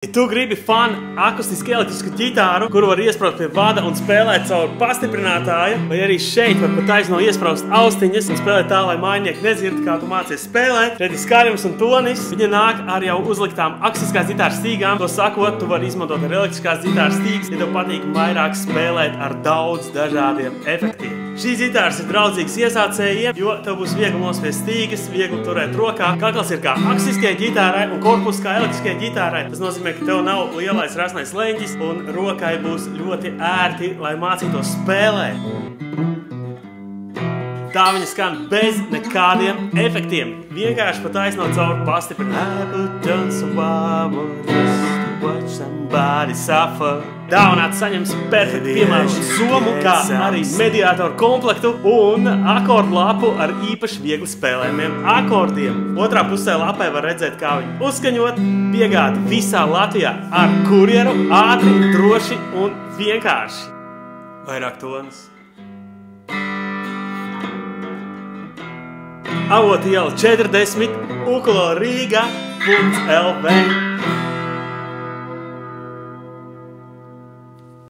Ja tu gribi fanu akustisku elektrisku ģitāru, kuru var iesprāst pie vada un spēlēt caur pastiprinātāju, vai arī šeit var pat taisno iesprāst austiņas un spēlēt tā, lai mājnieki nedzird, kā tu mācies spēlēt, tad ir skaļums un tonis. Viņa nāk ar jau uzliktām akustiskās ģitāras stīgām. To sakot, tu vari izmantot ar elektriskās ģitāras stīgas, ja tev patīk vairāk spēlēt ar daudz dažādiem efektiem. Šīs ģitāras ir draudzīgas iesācējiem, jo tev būs viegli nospiest stīgas, viegli turēt rokā. Kakls ir kā akustiskajai ģitārai un korpus kā elektriskajai ģitārai. Tas nozīmē, ka tev nav lielais rasnais leņķis un rokai būs ļoti ērti, lai mācītos spēlēt. Tā viņa skan bez nekādiem efektiem. Vienkārši pat aiznot caur pastiprinājumu. Dāvanāt saņems perfekti piemērotu somu, kā arī mediātoru komplektu un akordu lapu ar īpaši viegli spēlējumiem akordiem. Otrā pusē lapē var redzēt, kā viņu uzskaņot, piegādi visā Latvijā ar kurjeru, ātri, droši un vienkārši. Vairāk tonas. Avota iela 40, Ukulo Rīga.lv